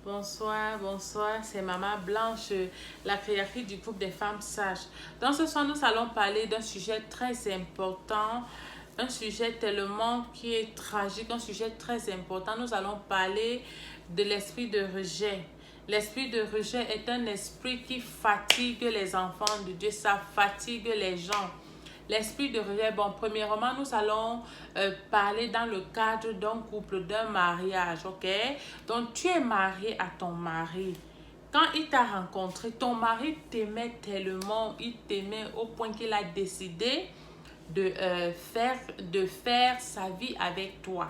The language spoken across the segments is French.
Bonsoir, bonsoir, c'est Maman Blanche, la créatrice du groupe des femmes sages. Dans ce soir, nous allons parler d'un sujet très important, un sujet tellement qui est tragique, un sujet très important. Nous allons parler de l'esprit de rejet. L'esprit de rejet est un esprit qui fatigue les enfants de Dieu, ça fatigue les gens. L'esprit de rejet, bon, premièrement, nous allons parler dans le cadre d'un couple, d'un mariage, ok? Donc, tu es marié à ton mari. Quand il t'a rencontré, ton mari t'aimait tellement, il t'aimait au point qu'il a décidé de faire sa vie avec toi.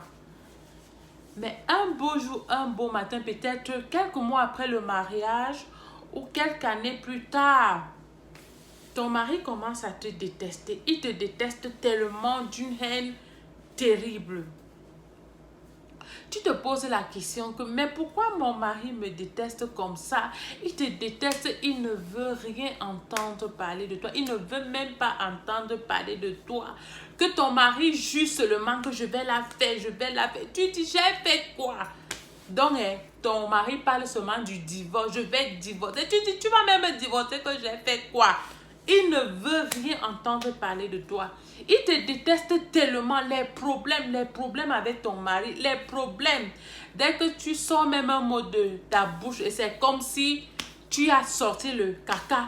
Mais un beau jour, un beau matin, peut-être quelques mois après le mariage ou quelques années plus tard, ton mari commence à te détester. Il te déteste tellement d'une haine terrible. Tu te poses la question que, mais pourquoi mon mari me déteste comme ça? Il te déteste, il ne veut rien entendre parler de toi. Il ne veut même pas entendre parler de toi. Que ton mari juge seulement que je vais la faire, je vais la faire. Tu dis, j'ai fait quoi? Donc, ton mari parle seulement du divorce. Je vais divorcer. Tu dis, tu vas même me divorcer que j'ai fait quoi? Il ne veut rien entendre parler de toi. Il te déteste tellement. Les problèmes avec ton mari, les problèmes. Dès que tu sors même un mot de ta bouche, et c'est comme si tu as sorti le caca.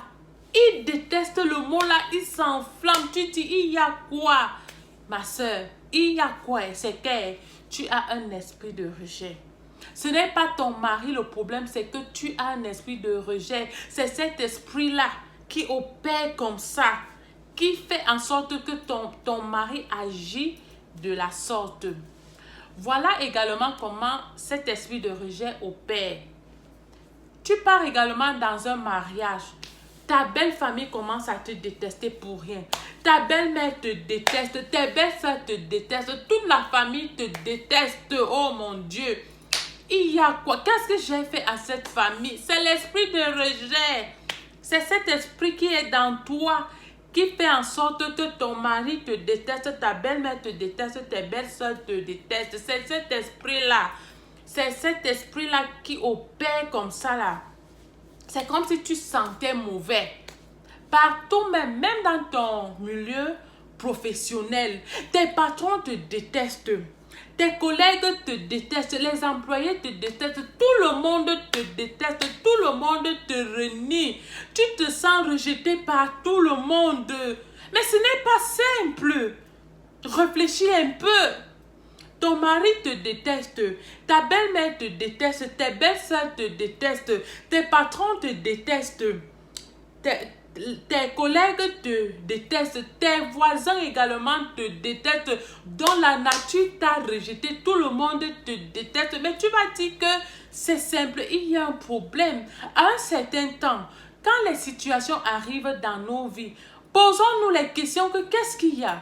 Il déteste le mot là, il s'enflamme. Tu dis, il y a quoi? Ma soeur, il y a quoi? C'est que tu as un esprit de rejet. Ce n'est pas ton mari le problème, c'est que tu as un esprit de rejet. C'est cet esprit-là qui opère comme ça, qui fait en sorte que ton mari agit de la sorte. Voilà également comment cet esprit de rejet opère. Tu pars également dans un mariage. Ta belle famille commence à te détester pour rien. Ta belle-mère te déteste, tes belles-sœurs te détestent, toute la famille te déteste. Oh mon Dieu! Il y a quoi? Qu'est-ce que j'ai fait à cette famille? C'est l'esprit de rejet. C'est cet esprit qui est dans toi, qui fait en sorte que ton mari te déteste, ta belle-mère te déteste, tes belles-sœurs te détestent. C'est cet esprit-là. C'est cet esprit-là qui opère comme ça là. C'est comme si tu sentais mauvais. Partout même dans ton milieu professionnel, tes patrons te détestent. Tes collègues te détestent, les employés te détestent, tout le monde te déteste, tout le monde te renie. Tu te sens rejeté par tout le monde. Mais ce n'est pas simple. Réfléchis un peu. Ton mari te déteste, ta belle-mère te déteste, tes belles-sœurs te détestent, tes patrons te détestent. Tes collègues te détestent, tes voisins également te détestent, dont la nature t'a rejeté, tout le monde te déteste. Mais tu vas dire que c'est simple, il y a un problème. À un certain temps, quand les situations arrivent dans nos vies, posons-nous les questions que qu'est-ce qu'il y a?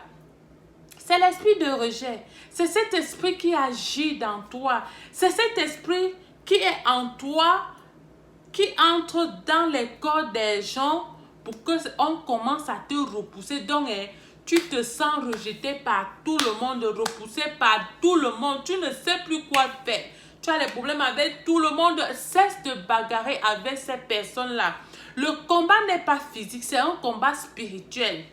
C'est l'esprit de rejet. C'est cet esprit qui agit dans toi. C'est cet esprit qui est en toi, qui entre dans les corps des gens pour qu'on commence à te repousser. Donc, tu te sens rejeté par tout le monde, repoussé par tout le monde. Tu ne sais plus quoi faire. Tu as des problèmes avec tout le monde. Cesse de bagarrer avec ces personnes-là. Le combat n'est pas physique, c'est un combat spirituel.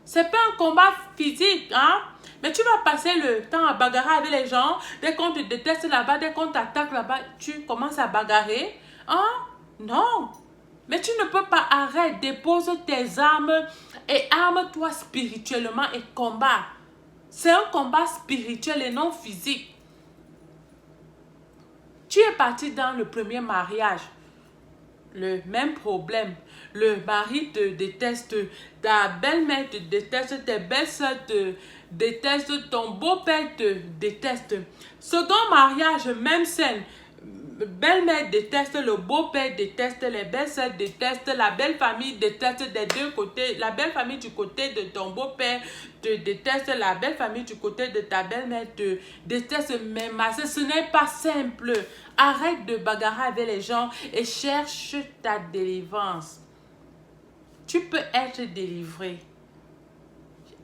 C'est pas un combat physique, hein? Mais tu vas passer le temps à bagarrer avec les gens. Dès qu'on te déteste là-bas, dès qu'on t'attaque là-bas, tu commences à bagarrer. Hein? Non. Mais tu ne peux pas arrêter. Dépose tes armes et arme-toi spirituellement et combat. C'est un combat spirituel et non physique. Tu es parti dans le premier mariage. Le même problème. Le mari te déteste, ta belle-mère te déteste, tes belles-sœurs te détestent, ton beau-père te déteste. Second mariage, même scène. Belle-mère déteste, le beau-père déteste, les belles-sœurs détestent, la belle famille déteste des deux côtés. La belle famille du côté de ton beau-père te déteste, la belle famille du côté de ta belle-mère te déteste. Mais ma soeur, ce n'est pas simple. Arrête de bagarrer avec les gens et cherche ta délivrance. Tu peux être délivré.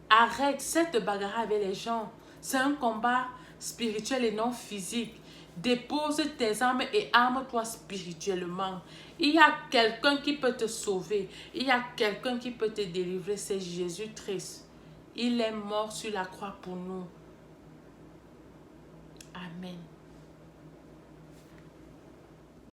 Arrête cette bagarre avec les gens. C'est un combat spirituel et non physique. Dépose tes armes et arme-toi spirituellement. Il y a quelqu'un qui peut te sauver. Il y a quelqu'un qui peut te délivrer. C'est Jésus-Christ. Il est mort sur la croix pour nous. Amen.